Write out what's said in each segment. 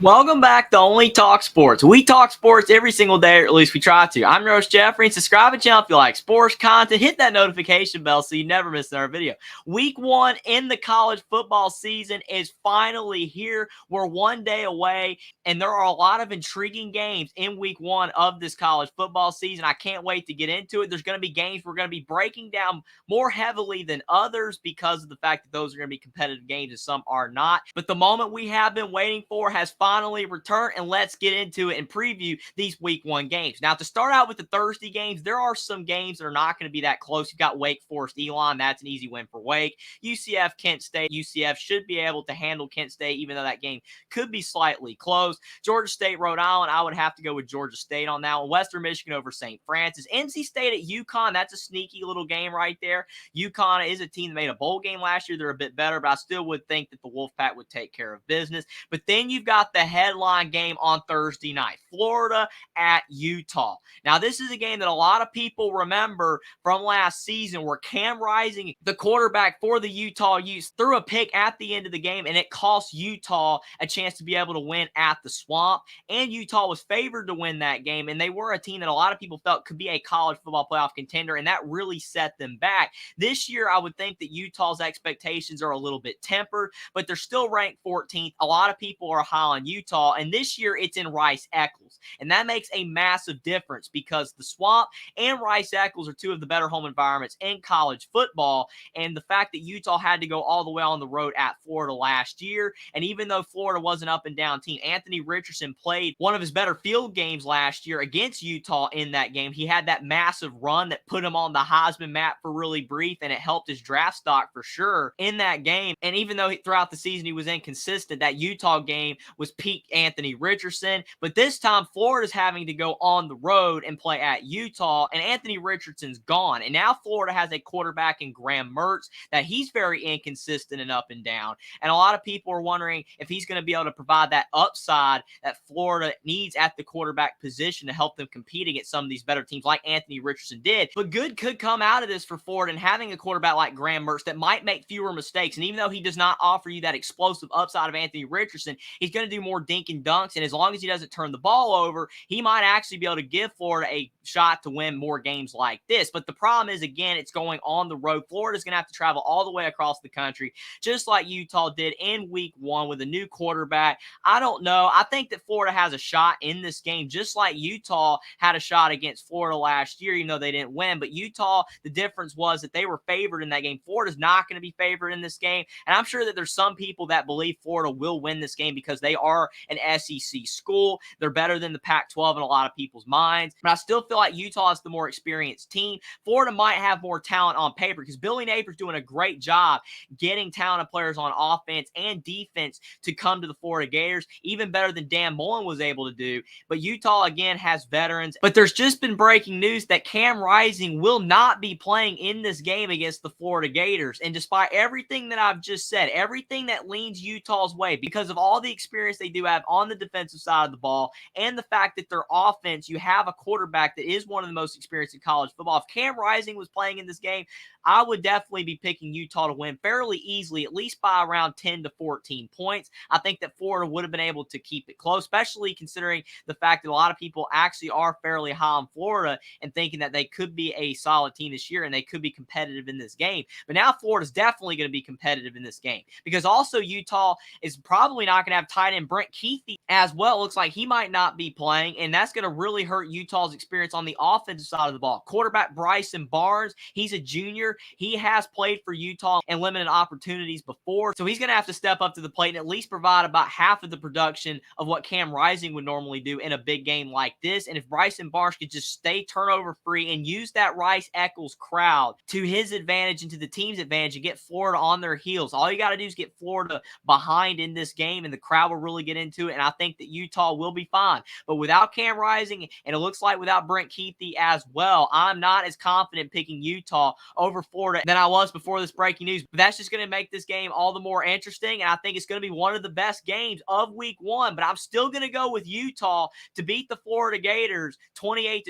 Welcome back to Only Talk Sports. We talk sports every single day, or at least we try to. I'm your host, Jeffrey, and subscribe to the channel if you like sports content. Hit that notification bell so you never miss another video. Week 1 in the college football season is finally here. We're one day away, and there are a lot of intriguing games in Week 1 of this college football season. I can't wait to get into it. There's going to be games we're going to be breaking down more heavily than others because of the fact that those are going to be competitive games and some are not. But the moment we have been waiting for has finally returned, and let's get into it and preview these Week 1 games. Now, to start out with the Thursday games, there are some games that are not going to be that close. You've got Wake Forest, Elon. That's an easy win for Wake. UCF, Kent State. UCF should be able to handle Kent State, even though that game could be slightly close. Georgia State, Rhode Island. I would have to go with Georgia State on that one. Western Michigan over St. Francis. NC State at UConn. That's a sneaky little game right there. UConn is a team that made a bowl game last year. They're a bit better, but I still would think that the Wolfpack would take care of business. But then you've got the headline game on Thursday night, Florida at Utah. Now, this is a game that a lot of people remember from last season where Cam Rising, the quarterback for the Utah Utes, threw a pick at the end of the game, and it cost Utah a chance to be able to win at the Swamp. And Utah was favored to win that game, and they were a team that a lot of people felt could be a college football playoff contender, and that really set them back. This year, I would think that Utah's expectations are a little bit tempered, but they're still ranked 14th. A lot of people are high on Utah, and this year it's in Rice-Eccles, and that makes a massive difference because the Swamp and Rice-Eccles are two of the better home environments in college football, and the fact that Utah had to go all the way on the road at Florida last year, and even though Florida was an up-and-down team, Anthony Richardson played one of his better field games last year against Utah in that game. He had that massive run that put him on the Heisman map for really brief, and it helped his draft stock for sure in that game. And even though throughout the season he was inconsistent, that Utah game was peak Anthony Richardson. But this time, Florida's having to go on the road and play at Utah, and Anthony Richardson's gone. And now Florida has a quarterback in Graham Mertz that he's very inconsistent and up and down. And a lot of people are wondering if he's going to be able to provide that upside that Florida needs at the quarterback position to help them compete against some of these better teams like Anthony Richardson did. But good could come out of this for Florida, and having a quarterback like Graham Mertz that might make fewer mistakes. And even though he does not offer you that explosive upside of Anthony Richardson, he's going to do more dink and dunks, and as long as he doesn't turn the ball over, he might actually be able to give Florida a shot to win more games like this. But the problem is, again, it's going on the road. Florida's going to have to travel all the way across the country, just like Utah did in Week 1 with a new quarterback. I don't know. I think that Florida has a shot in this game, just like Utah had a shot against Florida last year, even though they didn't win. But Utah, the difference was that they were favored in that game. Florida's not going to be favored in this game, and I'm sure that there's some people that believe Florida will win this game because they are an SEC school. They're better than the Pac-12 in a lot of people's minds, but I still feel like Utah is the more experienced team. Florida might have more talent on paper because Billy Napier's doing a great job getting talented players on offense and defense to come to the Florida Gators, even better than Dan Mullen was able to do. But Utah, again, has veterans. But there's just been breaking news that Cam Rising will not be playing in this game against the Florida Gators. And despite everything that I've just said, everything that leans Utah's way, because of all the experience they do have on the defensive side of the ball, and the fact that their offense, you have a quarterback that is one of the most experienced in college football. If Cam Rising was playing in this game, I would definitely be picking Utah to win fairly easily, at least by around 10 to 14 points. I think that Florida would have been able to keep it close, especially considering the fact that a lot of people actually are fairly high on Florida and thinking that they could be a solid team this year and they could be competitive in this game. But now Florida's definitely going to be competitive in this game because also Utah is probably not going to have tight end Brent Keithy as well. It looks like he might not be playing, and that's going to really hurt Utah's experience on the offensive side of the ball. Quarterback Bryson Barnes, he's a junior. He has played for Utah in limited opportunities before, so he's going to have to step up to the plate and at least provide about half of the production of what Cam Rising would normally do in a big game like this. And if Bryson Barnes could just stay turnover free and use that Rice-Eccles crowd to his advantage and to the team's advantage and get Florida on their heels, all you got to do is get Florida behind in this game and the crowd will really get into it, and I think that Utah will be fine. But without Cam Rising, and it looks like without Brent Keithy as well, I'm not as confident picking Utah over over Florida than I was before this breaking news. But that's just going to make this game all the more interesting, and I think it's going to be one of the best games of week 1. But I'm still going to go with Utah to beat the Florida Gators 28-24.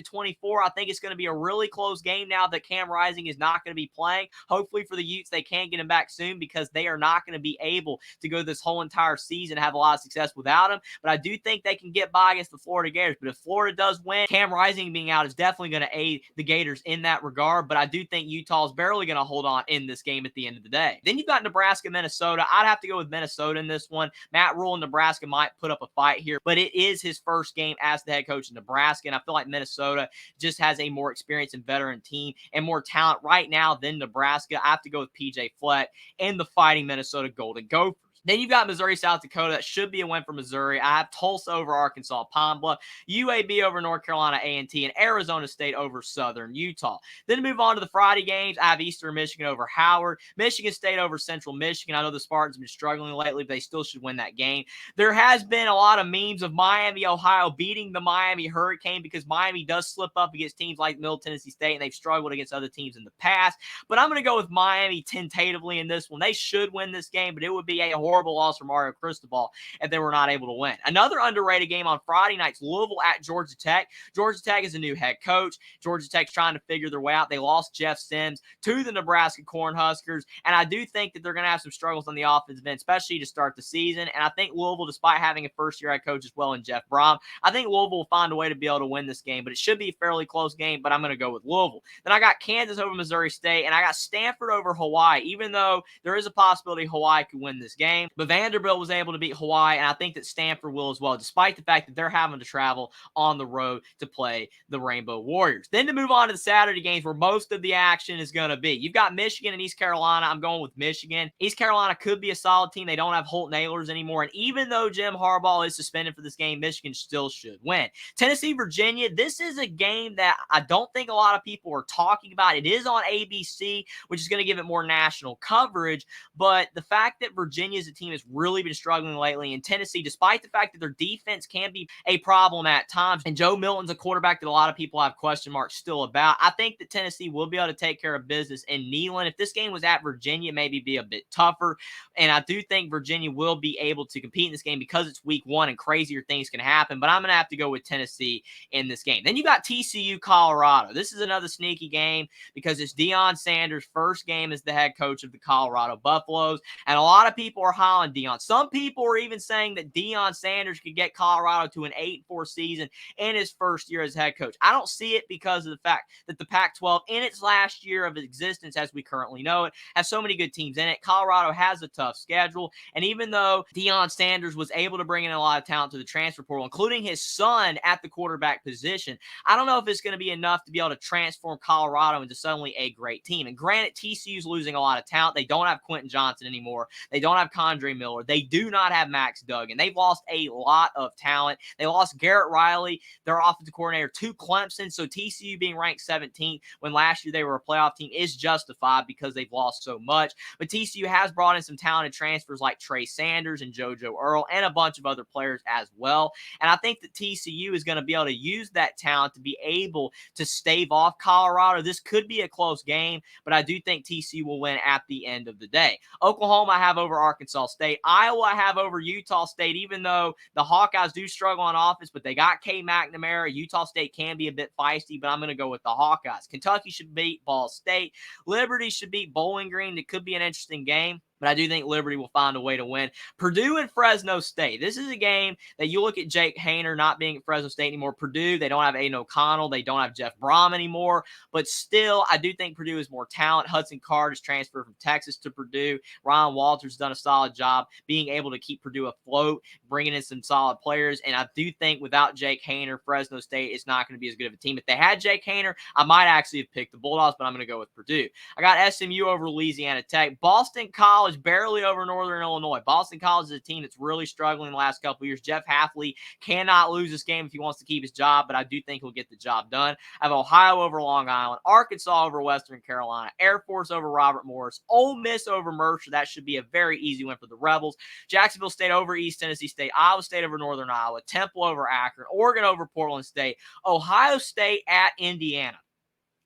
I think it's going to be a really close game now that Cam Rising is not going to be playing. Hopefully for the Utes, they can get him back soon, because they are not going to be able to go this whole entire season and have a lot of success without him. But I do think they can get by against the Florida Gators. But if Florida does win, Cam Rising being out is definitely going to aid the Gators in that regard. But I do think Utah is barely going to hold on in this game at the end of the day. Then you've got Nebraska, Minnesota. I'd have to go with Minnesota in this one. Matt Rule in Nebraska might put up a fight here, but it is his first game as the head coach in Nebraska, and I feel like Minnesota just has a more experienced and veteran team and more talent right now than Nebraska. I have to go with PJ Fleck and the Fighting Minnesota Golden Gophers. Then you've got Missouri, South Dakota. That should be a win for Missouri. I have Tulsa over Arkansas, Pine Bluff, UAB over North Carolina A&T, and Arizona State over Southern Utah. Then to move on to the Friday games, I have Eastern Michigan over Howard, Michigan State over Central Michigan. I know the Spartans have been struggling lately, but they still should win that game. There has been a lot of memes of Miami, Ohio beating the Miami Hurricane, because Miami does slip up against teams like Middle Tennessee State, and they've struggled against other teams in the past. But I'm going to go with Miami tentatively in this one. They should win this game, but it would be a horrible loss for Mario Cristobal if they were not able to win. Another underrated game on Friday nights, Louisville at Georgia Tech. Georgia Tech is a new head coach. Georgia Tech's trying to figure their way out. They lost Jeff Sims to the Nebraska Cornhuskers, and I do think that they're going to have some struggles on the offensive end, especially to start the season. And I think Louisville, despite having a first-year head coach as well in Jeff Brom, I think Louisville will find a way to be able to win this game, but it should be a fairly close game, but I'm going to go with Louisville. Then I got Kansas over Missouri State, and I got Stanford over Hawaii, even though there is a possibility Hawaii could win this game. But Vanderbilt was able to beat Hawaii, and I think that Stanford will as well, despite the fact that they're having to travel on the road to play the Rainbow Warriors. Then to move on to the Saturday games where most of the action is going to be. You've got Michigan and East Carolina. I'm going with Michigan. East Carolina could be a solid team. They don't have Holt Nailers anymore, and even though Jim Harbaugh is suspended for this game, Michigan still should win. Tennessee, Virginia, this is a game that I don't think a lot of people are talking about. It is on ABC, which is going to give it more national coverage, but the fact that Virginia as a team has really been struggling lately, and Tennessee, despite the fact that their defense can be a problem at times, and Joe Milton's a quarterback that a lot of people have question marks still about, I think that Tennessee will be able to take care of business in Neyland. If this game was at Virginia, maybe be a bit tougher, and I do think Virginia will be able to compete in this game because it's week 1 and crazier things can happen, but I'm going to have to go with Tennessee in this game. Then you got TCU, Colorado. This is another sneaky game because it's Deion Sanders' first game as the head coach of the Colorado Buffaloes, and a lot of people are high on Deion. Some people are even saying that Deion Sanders could get Colorado to an 8-4 season in his first year as head coach. I don't see it because of the fact that the Pac-12, in its last year of existence as we currently know it, has so many good teams in it. Colorado has a tough schedule, and even though Deion Sanders was able to bring in a lot of talent to the transfer portal, including his son at the quarterback position, I don't know if it's going to be enough to be able to transform Colorado into suddenly a great team. And granted, TCU's losing a lot of talent. They don't have Quentin Johnson anymore. They don't have Condre Miller. They do not have Max Duggan. They've lost a lot of talent. They lost Garrett Riley, their offensive coordinator, to Clemson. So TCU being ranked 17th when last year they were a playoff team is justified because they've lost so much. But TCU has brought in some talented transfers like Trey Sanders and JoJo Earl and a bunch of other players as well. And I think that TCU is going to be able to use that talent to be able to stave off Colorado. This could be a close game, but I do think TCU will win at the end of the day. Oklahoma I have over Arkansas State. Iowa I have over Utah State, even though the Hawkeyes do struggle on offense, but they got K. McNamara. Utah State can be a bit feisty, but I'm going to go with the Hawkeyes. Kentucky should beat Ball State. Liberty should beat Bowling Green. It could be an interesting game, but I do think Liberty will find a way to win. Purdue and Fresno State. This is a game that you look at Jake Haener not being at Fresno State anymore. Purdue, they don't have Aiden O'Connell. They don't have Jeff Brom anymore. But still, I do think Purdue has more talent. Hudson Card has transferred from Texas to Purdue. Ryan Walters has done a solid job being able to keep Purdue afloat, bringing in some solid players. And I do think without Jake Haener, Fresno State is not going to be as good of a team. If they had Jake Haener, I might actually have picked the Bulldogs, but I'm going to go with Purdue. I got SMU over Louisiana Tech. Boston College barely over Northern Illinois. Boston College is a team that's really struggling the last couple of years. Jeff Hafley cannot lose this game if he wants to keep his job, but I do think he'll get the job done. I have Ohio over Long Island, Arkansas over Western Carolina, Air Force over Robert Morris, Ole Miss over Mercer. That should be a very easy win for the Rebels. Jacksonville State over East Tennessee State, Iowa State over Northern Iowa, Temple over Akron, Oregon over Portland State, Ohio State at Indiana.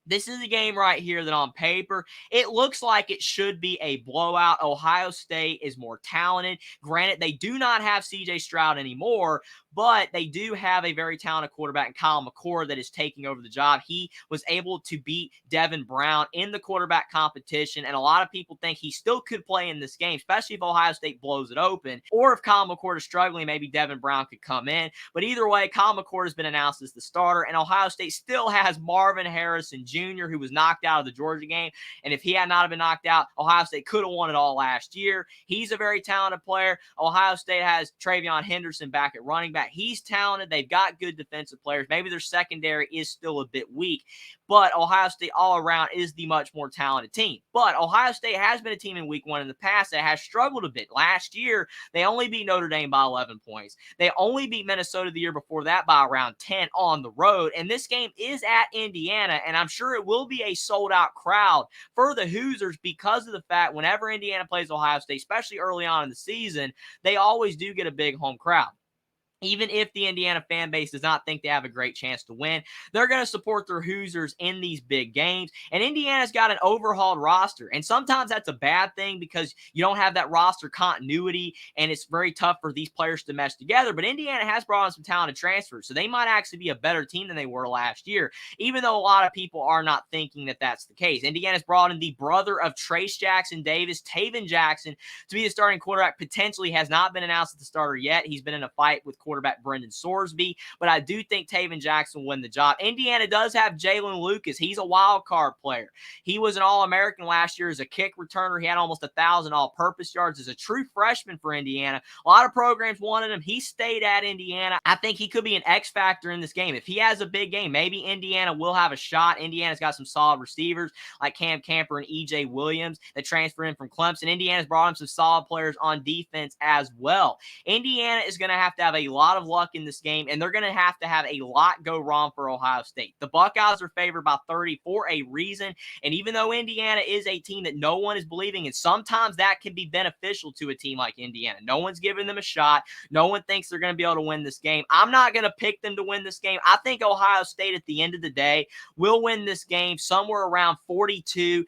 This is a game right here that on paper, it looks like it should be a blowout. Ohio State is more talented. Granted, they do not have CJ Stroud anymore, but they do have a very talented quarterback in Kyle McCord that is taking over the job. He was able to beat Devin Brown in the quarterback competition, and a lot of people think he still could play in this game, especially if Ohio State blows it open, or if Kyle McCord is struggling, maybe Devin Brown could come in. But either way, Kyle McCord has been announced as the starter, and Ohio State still has Marvin Harrison Jr., who was knocked out of the Georgia game. And if he had not been knocked out, Ohio State could have won it all last year. He's a very talented player. Ohio State has Travion Henderson back at running back. He's talented. They've got good defensive players. Maybe their secondary is still a bit weak, but Ohio State all around is the much more talented team. But Ohio State has been a team in week one in the past that has struggled a bit. Last year, they only beat Notre Dame by 11 points. They only beat Minnesota the year before that by around 10 on the road. And this game is at Indiana, and I'm sure it will be a sold-out crowd for the Hoosiers because of the fact whenever Indiana plays Ohio State, especially early on in the season, they always do get a big home crowd. Even if the Indiana fan base does not think they have a great chance to win, they're going to support their Hoosiers in these big games. And Indiana's got an overhauled roster. And sometimes that's a bad thing because you don't have that roster continuity, and it's very tough for these players to mesh together. But Indiana has brought in some talented transfers, so they might actually be a better team than they were last year, even though a lot of people are not thinking that that's the case. Indiana's brought in the brother of Trace Jackson Davis, Taven Jackson, to be the starting quarterback. Potentially has not been announced as the starter yet. He's been in a fight with quarterback Brendan Sorsby, but I do think Taven Jackson will win the job. Indiana does have Jalen Lucas. He's a wild card player. He was an All-American last year as a kick returner. He had almost 1,000 all-purpose yards as a true freshman for Indiana. A lot of programs wanted him. He stayed at Indiana. I think he could be an X factor in this game. If he has a big game, maybe Indiana will have a shot. Indiana's got some solid receivers like Cam Camper and E.J. Williams that transferred in from Clemson. Indiana's brought in some solid players on defense as well. Indiana is going to have a lot of luck in this game, and they're going to have a lot go wrong for Ohio State. The Buckeyes are favored by 30 for a reason, and even though Indiana is a team that no one is believing in, sometimes that can be beneficial to a team like Indiana. No one's giving them a shot. No one thinks they're going to be able to win this game. I'm not going to pick them to win this game. I think Ohio State at the end of the day will win this game somewhere around 42-21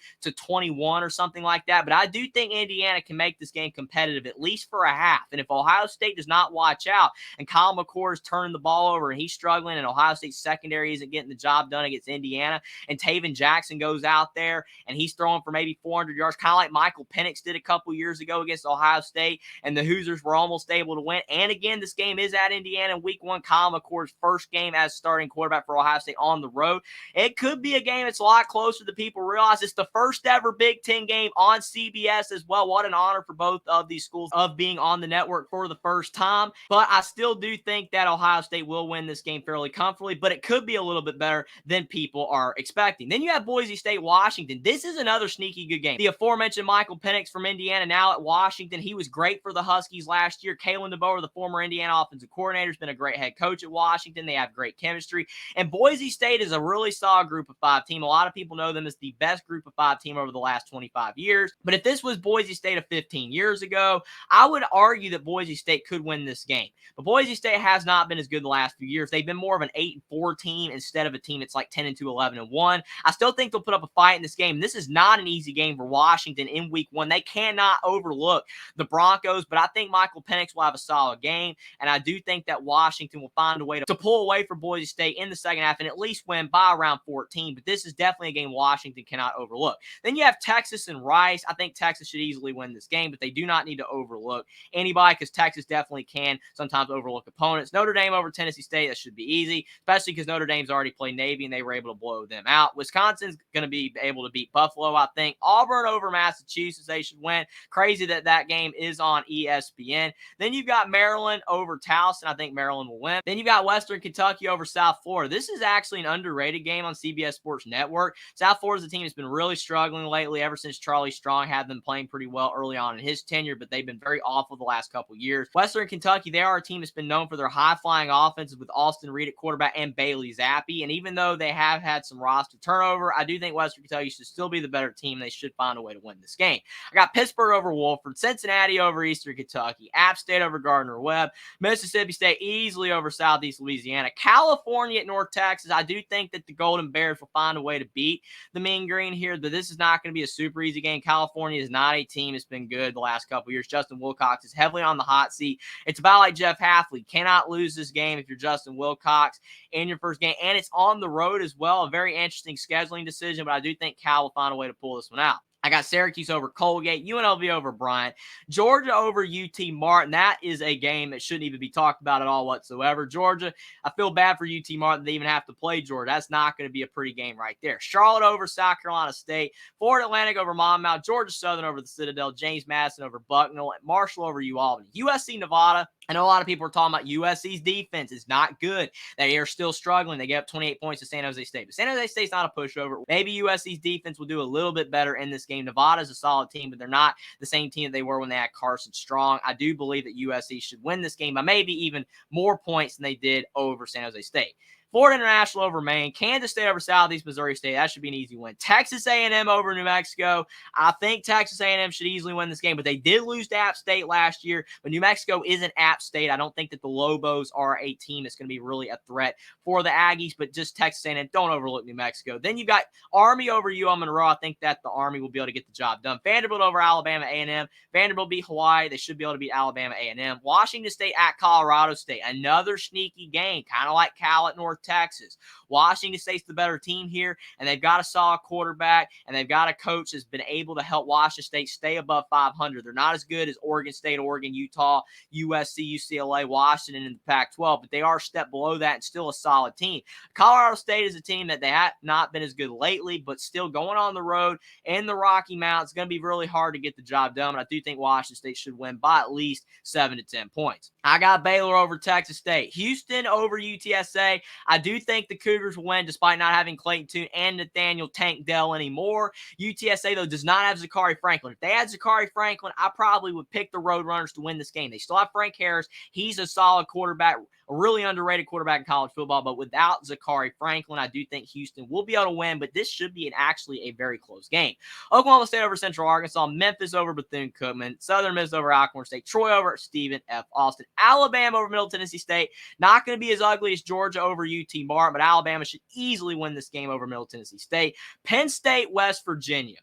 or something like that, but I do think Indiana can make this game competitive at least for a half. And if Ohio State does not watch out and Kyle McCord is turning the ball over and he's struggling and Ohio State's secondary isn't getting the job done against Indiana, and Taven Jackson goes out there and he's throwing for maybe 400 yards, kind of like Michael Penix did a couple years ago against Ohio State, and the Hoosiers were almost able to win. And again, this game is at Indiana in week one, Kyle McCord's first game as starting quarterback for Ohio State on the road. It could be a game that's a lot closer than people realize. It's the first ever Big Ten game on CBS as well. What an honor for both of these schools of being on the network for the first time. But I still do think that Ohio State will win this game fairly comfortably, but it could be a little bit better than people are expecting. Then you have Boise State, Washington. This is another sneaky good game. The aforementioned Michael Penix from Indiana now at Washington. He was great for the Huskies last year. Kalen DeBoer, the former Indiana offensive coordinator, has been a great head coach at Washington. They have great chemistry. And Boise State is a really solid group of five team. A lot of people know them as the best group of five team over the last 25 years. But if this was Boise State of 15 years ago, I would argue that Boise State could win this game. But Boise State has not been as good the last few years. They've been more of an 8-4 team instead of a team that's like 10-2, 11-1. I still think they'll put up a fight in this game. This is not an easy game for Washington in week one. They cannot overlook the Broncos, but I think Michael Penix will have a solid game, and I do think that Washington will find a way to pull away from Boise State in the second half and at least win by around 14, but this is definitely a game Washington cannot overlook. Then you have Texas and Rice. I think Texas should easily win this game, but they do not need to overlook anybody because Texas definitely can sometimes overlook opponents. Notre Dame over Tennessee State, that should be easy, especially because Notre Dame's already played Navy and they were able to blow them out. Wisconsin's going to be able to beat Buffalo, I think. Auburn over Massachusetts, they should win. Crazy that that game is on ESPN. Then you've got Maryland over Towson. I think Maryland will win. Then you've got Western Kentucky over South Florida. This is actually an underrated game on CBS Sports Network. South Florida's a team that's been really struggling lately ever since Charlie Strong had them playing pretty well early on in his tenure, but they've been very awful the last couple years. Western Kentucky, they are a team that's been known for their high-flying offenses with Austin Reed at quarterback and Bailey Zappi. And even though they have had some roster turnover, I do think Western Kentucky should still be the better team. They should find a way to win this game. I got Pittsburgh over Wofford, Cincinnati over Eastern Kentucky, App State over Gardner-Webb, Mississippi State easily over Southeast Louisiana, California at North Texas. I do think that the Golden Bears will find a way to beat the Mean Green here, but this is not going to be a super easy game. California is not a team that's been good the last couple years. Justin Wilcox is heavily on the hot seat. It's about like Jeff Hafley. Cannot lose this game if you're Justin Wilcox in your first game, and it's on the road as well. A very interesting scheduling decision, but I do think Cal will find a way to pull this one out. I got Syracuse over Colgate, UNLV over Bryant, Georgia over UT Martin. That is a game that shouldn't even be talked about at all whatsoever. Georgia, I feel bad for UT Martin. They even have to play Georgia. That's not going to be a pretty game right there. Charlotte over South Carolina State, Florida Atlantic over Monmouth, Georgia Southern over the Citadel, James Madison over Bucknell, and Marshall over UAlbany. USC Nevada. I know a lot of people are talking about USC's defense is not good. They are still struggling. They gave up 28 points to San Jose State. But San Jose State's not a pushover. Maybe USC's defense will do a little bit better in this game. Nevada's a solid team, but they're not the same team that they were when they had Carson Strong. I do believe that USC should win this game by maybe even more points than they did over San Jose State. Florida International over Maine, Kansas State over Southeast Missouri State. That should be an easy win. Texas A&M over New Mexico. I think Texas A&M should easily win this game, but they did lose to App State last year. But New Mexico isn't App State. I don't think that the Lobos are a team that's going to be really a threat for the Aggies, but just Texas A&M. Don't overlook New Mexico. Then you got Army over UL Monroe. I think that the Army will be able to get the job done. Vanderbilt over Alabama A&M. Vanderbilt beat Hawaii. They should be able to beat Alabama A&M. Washington State at Colorado State. Another sneaky game, kind of like Cal at North Texas. Washington State's the better team here, and they've got a solid quarterback, and they've got a coach that's been able to help Washington State stay above 500. They're not as good as Oregon State, Oregon, Utah, USC, UCLA, Washington in the Pac-12, but they are a step below that and still a solid team. Colorado State is a team that they have not been as good lately, but still going on the road in the Rocky Mountains. It's going to be really hard to get the job done, but I do think Washington State should win by at least 7 to 10 points. I got Baylor over Texas State. Houston over UTSA. I do think the Cougars will win despite not having Clayton Tune and Nathaniel Tank Dell anymore. UTSA, though, does not have Zachary Franklin. If they had Zachary Franklin, I probably would pick the Roadrunners to win this game. They still have Frank Harris. He's a solid quarterback, a really underrated quarterback in college football, but without Zachary Franklin, I do think Houston will be able to win, but this should be actually a very close game. Oklahoma State over Central Arkansas, Memphis over Bethune-Cookman, Southern Miss over Alcorn State, Troy over Stephen F. Austin, Alabama over Middle Tennessee State. Not going to be as ugly as Georgia over UT Martin, but Alabama should easily win this game over Middle Tennessee State. Penn State, West Virginia.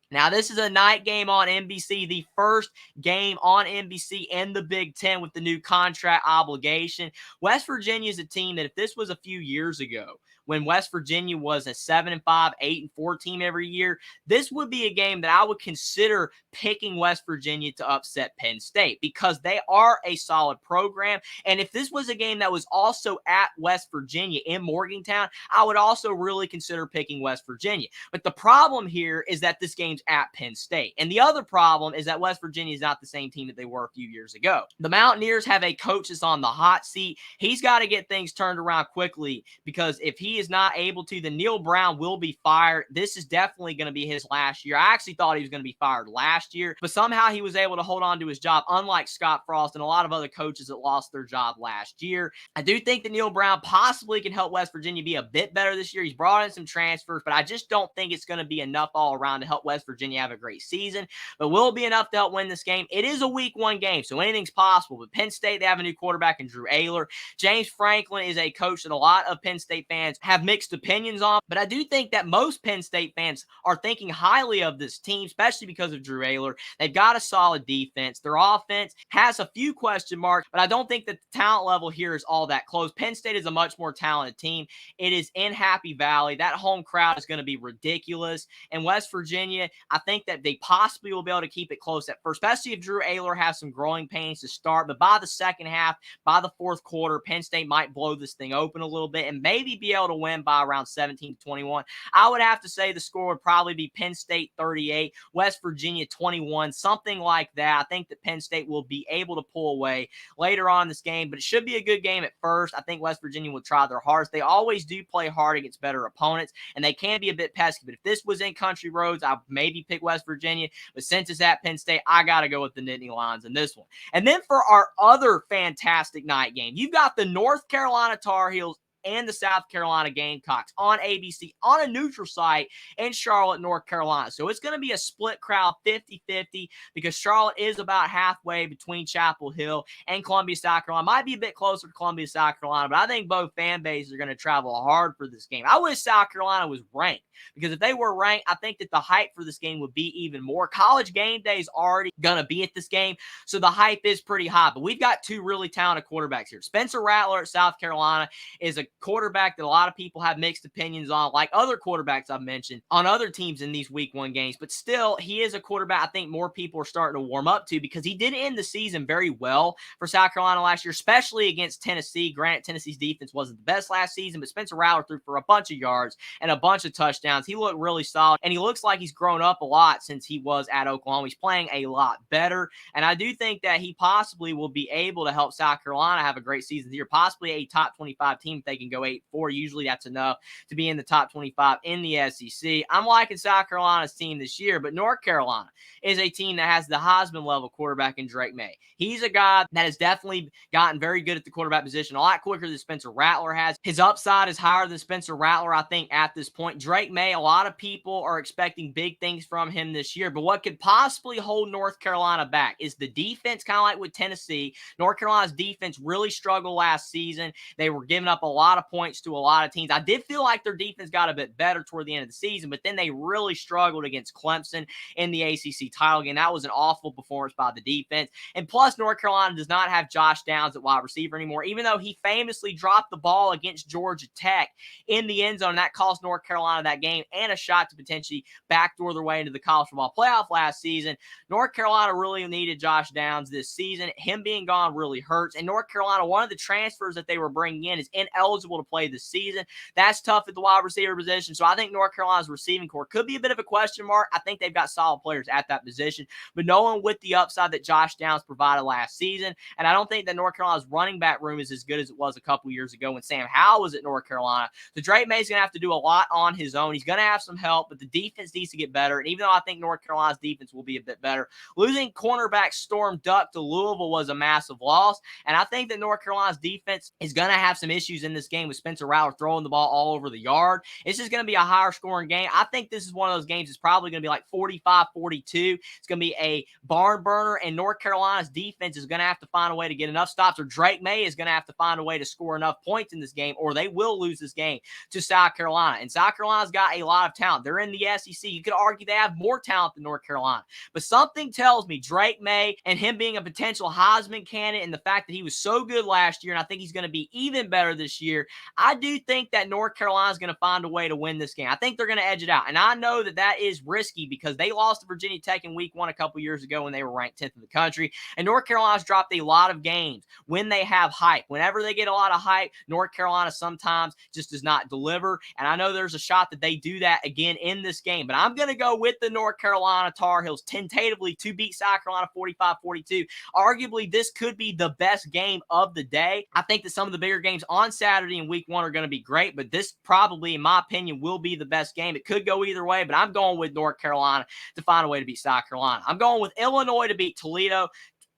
Now, this is a night game on NBC, the first game on NBC in the Big Ten with the new contract obligation. West Virginia is a team that if this was a few years ago, when West Virginia was a 7-5, 8-4 team every year, this would be a game that I would consider picking West Virginia to upset Penn State because they are a solid program. And if this was a game that was also at West Virginia in Morgantown, I would also really consider picking West Virginia. But the problem here is that this game's at Penn State. And the other problem is that West Virginia is not the same team that they were a few years ago. The Mountaineers have a coach that's on the hot seat. He's got to get things turned around quickly because if he is not able to, then Neil Brown will be fired. This is definitely going to be his last year. I actually thought he was going to be fired last year, but somehow he was able to hold on to his job, unlike Scott Frost and a lot of other coaches that lost their job last year. I do think that Neil Brown possibly can help West Virginia be a bit better this year. He's brought in some transfers, but I just don't think it's going to be enough all around to help West Virginia have a great season. But will it be enough to help win this game? It is a week one game, so anything's possible. But Penn State, they have a new quarterback in Drew Ayler. James Franklin is a coach that a lot of Penn State fans have mixed opinions on, but I do think that most Penn State fans are thinking highly of this team, especially because of Drew Ayler. They've got a solid defense. Their offense has a few question marks, but I don't think that the talent level here is all that close. Penn State is a much more talented team. It is in Happy Valley. That home crowd is going to be ridiculous. And West Virginia, I think that they possibly will be able to keep it close at first, especially if Drew Ayler has some growing pains to start. But by the second half, by the fourth quarter, Penn State might blow this thing open a little bit and maybe be able to to win by around 17-21. I would have to say the score would probably be Penn State 38, West Virginia 21, something like that. I think that Penn State will be able to pull away later on in this game, but it should be a good game at first. I think West Virginia will try their hardest. They always do play hard against better opponents, and they can be a bit pesky. But if this was in Country Roads, I'd maybe pick West Virginia. But since it's at Penn State, I got to go with the Nittany Lions in this one. And then for our other fantastic night game, you've got the North Carolina Tar Heels and the South Carolina Gamecocks on ABC on a neutral site in Charlotte, North Carolina. So it's going to be a split crowd 50-50 because Charlotte is about halfway between Chapel Hill and Columbia, South Carolina. Might be a bit closer to Columbia, South Carolina, but I think both fan bases are going to travel hard for this game. I wish South Carolina was ranked because if they were ranked, I think that the hype for this game would be even more. College game day is already going to be at this game, so the hype is pretty high. But we've got two really talented quarterbacks here. Spencer Rattler at South Carolina is a quarterback that a lot of people have mixed opinions on, like other quarterbacks I've mentioned on other teams in these week one games. But still, he is a quarterback I think more people are starting to warm up to because he did end the season very well for South Carolina last year, especially against Tennessee. Granted, Tennessee's defense wasn't the best last season, but Spencer Rattler threw for a bunch of yards and a bunch of touchdowns. He looked really solid, and he looks like he's grown up a lot since he was at Oklahoma. He's playing a lot better, and I do think that he possibly will be able to help South Carolina have a great season here, possibly a top 25 team if they can go 8-4. Usually that's enough to be in the top 25 in the SEC. I'm liking South Carolina's team this year, but North Carolina is a team that has the Heisman level quarterback in Drake May. He's a guy that has definitely gotten very good at the quarterback position, a lot quicker than Spencer Rattler has. His upside is higher than Spencer Rattler, I think, at this point. Drake May, a lot of people are expecting big things from him this year, but what could possibly hold North Carolina back is the defense, kind of like with Tennessee. North Carolina's defense really struggled last season. They were giving up a lot of points to a lot of teams. I did feel like their defense got a bit better toward the end of the season, but then they really struggled against Clemson in the ACC title game. That was an awful performance by the defense. And plus, North Carolina does not have Josh Downs at wide receiver anymore, even though he famously dropped the ball against Georgia Tech in the end zone. That cost North Carolina that game and a shot to potentially backdoor their way into the college football playoff last season. North Carolina really needed Josh Downs this season. Him being gone really hurts. And North Carolina, one of the transfers that they were bringing in is ineligible to play this season. That's tough at the wide receiver position. So I think North Carolina's receiving core could be a bit of a question mark. I think they've got solid players at that position, but no one with the upside that Josh Downs provided last season. And I don't think that North Carolina's running back room is as good as it was a couple years ago when Sam Howell was at North Carolina. So Drake May's going to have to do a lot on his own. He's going to have some help, but the defense needs to get better. And even though I think North Carolina's defense will be a bit better, losing cornerback Storm Duck to Louisville was a massive loss. And I think that North Carolina's defense is going to have some issues in this game with Spencer Rattler throwing the ball all over the yard. It's just going to be a higher scoring game. I think this is one of those games that's probably going to be like 45-42. It's going to be a barn burner, and North Carolina's defense is going to have to find a way to get enough stops, or Drake May is going to have to find a way to score enough points in this game, or they will lose this game to South Carolina. And South Carolina's got a lot of talent. They're in the SEC. You could argue they have more talent than North Carolina. But something tells me Drake May and him being a potential Heisman candidate and the fact that he was so good last year, and I think he's going to be even better this year, I do think that North Carolina is going to find a way to win this game. I think they're going to edge it out. And I know that that is risky because they lost to Virginia Tech in week one a couple years ago when they were ranked 10th in the country. And North Carolina's dropped a lot of games when they have hype. Whenever they get a lot of hype, North Carolina sometimes just does not deliver. And I know there's a shot that they do that again in this game. But I'm going to go with the North Carolina Tar Heels tentatively to beat South Carolina 45-42. Arguably, this could be the best game of the day. I think that some of the bigger games on Saturday in week one are going to be great, but this probably, in my opinion, will be the best game. It could go either way, but I'm going with North Carolina to find a way to beat South Carolina. I'm going with Illinois to beat Toledo,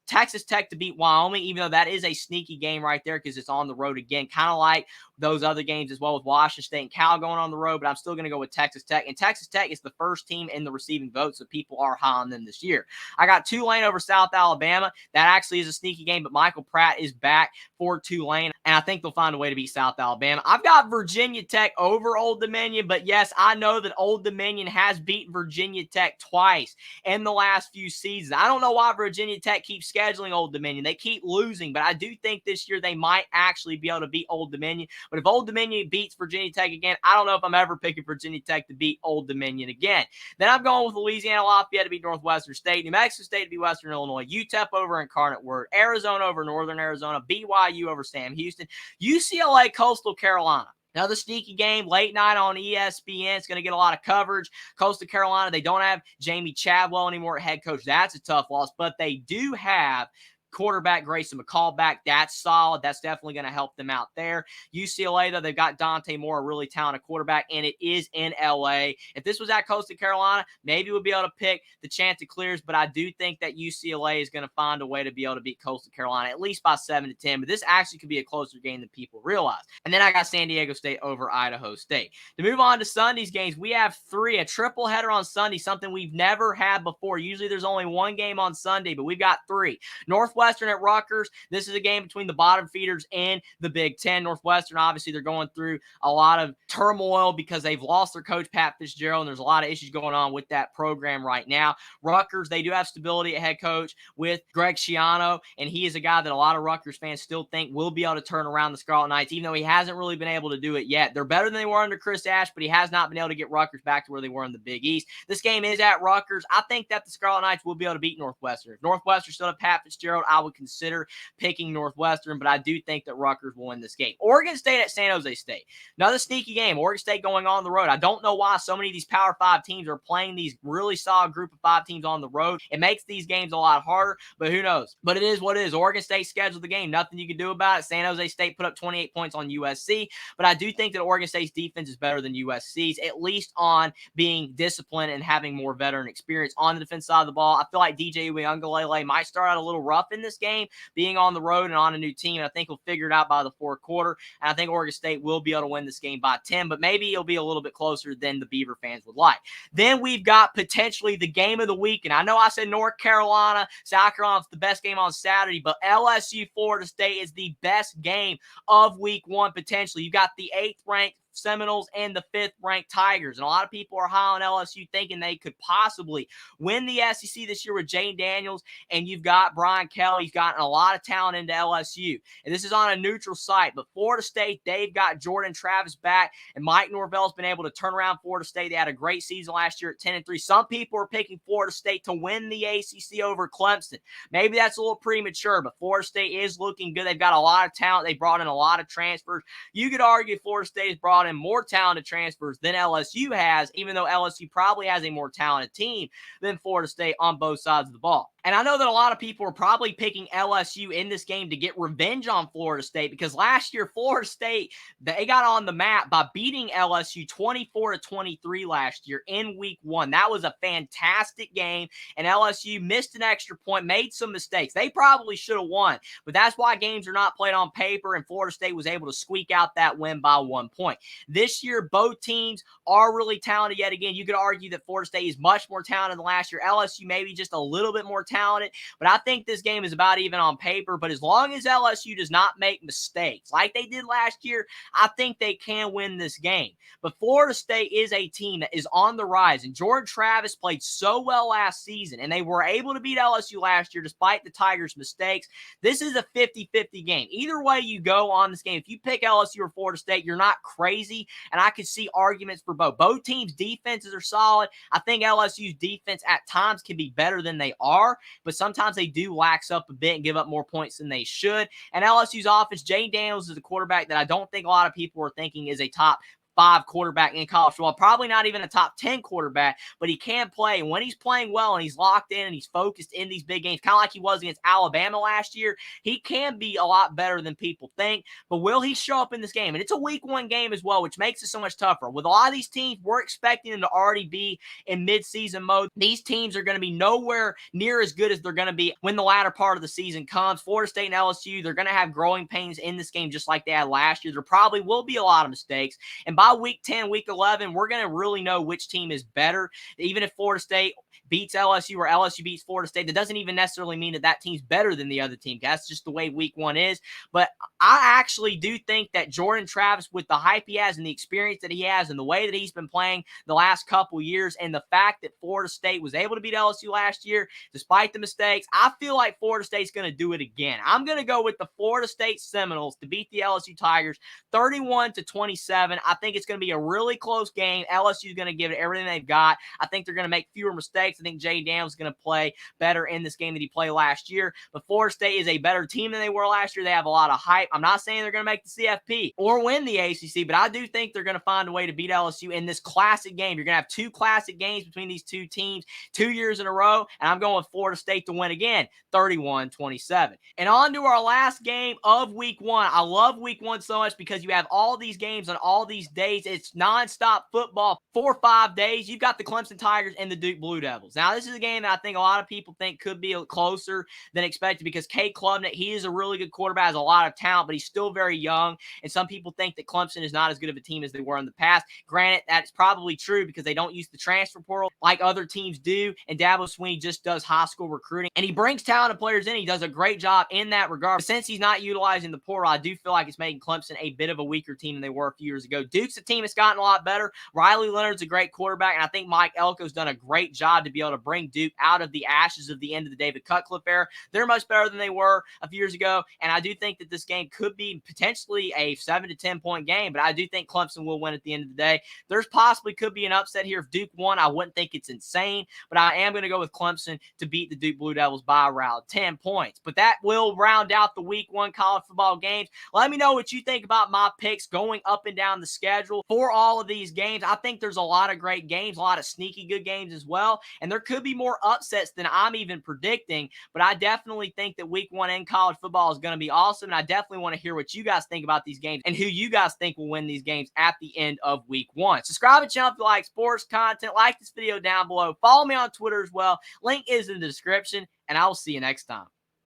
Texas Tech to beat Wyoming, even though that is a sneaky game right there because it's on the road again, kind of like those other games as well with Washington State and Cal going on the road, but I'm still going to go with Texas Tech. And Texas Tech is the first team in the receiving vote, so people are high on them this year. I got Tulane over South Alabama. That actually is a sneaky game, but Michael Pratt is back for Tulane, and I think they'll find a way to beat South Alabama. I've got Virginia Tech over Old Dominion, but yes, I know that Old Dominion has beaten Virginia Tech twice in the last few seasons. I don't know why Virginia Tech keeps scheduling Old Dominion. They keep losing, but I do think this year they might actually be able to beat Old Dominion. But if Old Dominion beats Virginia Tech again, I don't know if I'm ever picking Virginia Tech to beat Old Dominion again. Then I'm going with Louisiana Lafayette to beat Northwestern State, New Mexico State to beat Western Illinois, UTEP over Incarnate Word, Arizona over Northern Arizona, BYU over Sam Houston, UCLA Coastal Carolina Another sneaky game, late night on ESPN. It's going to get a lot of coverage. Coastal Carolina, they don't have Jamie Chadwell anymore at head coach. That's a tough loss, but they do have quarterback Grayson McCall back. That's solid. That's definitely going to help them out there. UCLA, though, they've got Dante Moore, a really talented quarterback, and it is in LA. If this was at Coastal Carolina, maybe we'll be able to pick the chance it clears, but I do think that UCLA is going to find a way to be able to beat Coastal Carolina, at least by 7-10. But this actually could be a closer game than people realize. And then I got San Diego State over Idaho State. To move on to Sunday's games, we have three, a triple header on Sunday, something we've never had before. Usually there's only one game on Sunday, but we've got three. Northwestern at Rutgers. This is a game between the bottom feeders and the Big Ten. Northwestern, obviously, they're going through a lot of turmoil because they've lost their coach, Pat Fitzgerald, and there's a lot of issues going on with that program right now. Rutgers, they do have stability at head coach with Greg Schiano, and he is a guy that a lot of Rutgers fans still think will be able to turn around the Scarlet Knights, even though he hasn't really been able to do it yet. They're better than they were under Chris Ash, but he has not been able to get Rutgers back to where they were in the Big East. This game is at Rutgers. I think that the Scarlet Knights will be able to beat Northwestern. If Northwestern still have Pat Fitzgerald, I would consider picking Northwestern, but I do think that Rutgers will win this game. Oregon State at San Jose State. Another sneaky game. Oregon State going on the road. I don't know why so many of these Power 5 teams are playing these really solid group of 5 teams on the road. It makes these games a lot harder, but who knows? But it is what it is. Oregon State scheduled the game. Nothing you can do about it. San Jose State put up 28 points on USC, but I do think that Oregon State's defense is better than USC's, at least on being disciplined and having more veteran experience on the defense side of the ball. I feel like DJ Uiagalelei might start out a little rough in this game, being on the road and on a new team, and I think he'll figure it out by the fourth quarter, and I think Oregon State will be able to win this game by 10, but maybe it'll be a little bit closer than the Beaver fans would like. Then we've got potentially the game of the week, and I know I said North Carolina, South Carolina's the best game on Saturday, but LSU Florida State is the best game of week one potentially. You got the 8th ranked Seminoles and the 5th-ranked Tigers. And a lot of people are high on LSU thinking they could possibly win the SEC this year with Jane Daniels, and you've got Brian Kelly. He's gotten a lot of talent into LSU. And this is on a neutral site, but Florida State, they've got Jordan Travis back, and Mike Norvell's been able to turn around Florida State. They had a great season last year at 10-3. Some people are picking Florida State to win the ACC over Clemson. Maybe that's a little premature, but Florida State is looking good. They've got a lot of talent. They brought in a lot of transfers. You could argue Florida State has brought in more talented transfers than LSU has, even though LSU probably has a more talented team than Florida State on both sides of the ball. And I know that a lot of people are probably picking LSU in this game to get revenge on Florida State, because last year Florida State, they got on the map by beating LSU 24-23 last year in week one. That was a fantastic game, and LSU missed an extra point, made some mistakes. They probably should have won, but that's why games are not played on paper, and Florida State was able to squeak out that win by 1 point. This year, both teams are really talented yet again. You could argue that Florida State is much more talented than last year. LSU maybe just a little bit more talented, but I think this game is about even on paper. But as long as LSU does not make mistakes like they did last year, I think they can win this game. But Florida State is a team that is on the rise, and Jordan Travis played so well last season, and they were able to beat LSU last year despite the Tigers' mistakes. This is a 50-50 game. Either way you go on this game, if you pick LSU or Florida State, you're not crazy, and I could see arguments for both. Both teams' defenses are solid. I think LSU's defense at times can be better than they are, but sometimes they do lax up a bit and give up more points than they should. And LSU's offense, Jane Daniels is a quarterback that I don't think a lot of people are thinking is a top 5 quarterback in college football, probably not even a top 10 quarterback, but he can play. And when he's playing well and he's locked in and he's focused in these big games, kind of like he was against Alabama last year, he can be a lot better than people think. But will he show up in this game? And it's a week one game as well, which makes it so much tougher. With a lot of these teams, we're expecting them to already be in midseason mode. These teams are going to be nowhere near as good as they're going to be when the latter part of the season comes. Florida State and LSU, they're going to have growing pains in this game just like they had last year. There probably will be a lot of mistakes. And by week 10, week 11, we're going to really know which team is better. Even if Florida State beats LSU or LSU beats Florida State, that doesn't even necessarily mean that that team's better than the other team. That's just the way week one is. But I actually do think that Jordan Travis, with the hype he has and the experience that he has and the way that he's been playing the last couple years, and the fact that Florida State was able to beat LSU last year despite the mistakes, I feel like Florida State's going to do it again. I'm going to go with the Florida State Seminoles to beat the LSU Tigers 31-27. I think think it's going to be a really close game. LSU is going to give it everything they've got. I think they're going to make fewer mistakes. I think Jay Daniels is going to play better in this game than he played last year. But Florida State is a better team than they were last year. They have a lot of hype. I'm not saying they're going to make the CFP or win the ACC, but I do think they're going to find a way to beat LSU in this classic game. You're going to have two classic games between these two teams 2 years in a row, and I'm going with Florida State to win again, 31-27. And on to our last game of week one. I love week one so much because you have all these games on all these days. It's nonstop football for 5 days. You've got the Clemson Tigers and the Duke Blue Devils. Now, this is a game that I think a lot of people think could be closer than expected because Cade Klubnik, he is a really good quarterback, has a lot of talent, but he's still very young. And some people think that Clemson is not as good of a team as they were in the past. Granted, that's probably true because they don't use the transfer portal like other teams do. And Dabo Swinney just does high school recruiting. And he brings talented players in. He does a great job in that regard. But since he's not utilizing the portal, I do feel like it's making Clemson a bit of a weaker team than they were a few years ago. Duke's a team that's gotten a lot better. Riley Leonard's a great quarterback. And I think Mike Elko's done a great job to be able to bring Duke out of the ashes of the end of the David Cutcliffe era. They're much better than they were a few years ago. And I do think that this game could be potentially a 7 to 10 point game. But I do think Clemson will win at the end of the day. There's possibly could be an upset here. If Duke won, I wouldn't think it's insane. But I am going to go with Clemson to beat the Duke Blue Devils by around 10 points. But that will round out the week one college football games. Let me know what you think about my picks going up and down the schedule for all of these games. I think there's a lot of great games, a lot of sneaky good games as well. And there could be more upsets than I'm even predicting. But I definitely think that week one in college football is going to be awesome. And I definitely want to hear what you guys think about these games and who you guys think will win these games at the end of week one. Subscribe to the channel if you like sports content. Like this video down below. Follow me on Twitter as well. Link is in the description. And I will see you next time.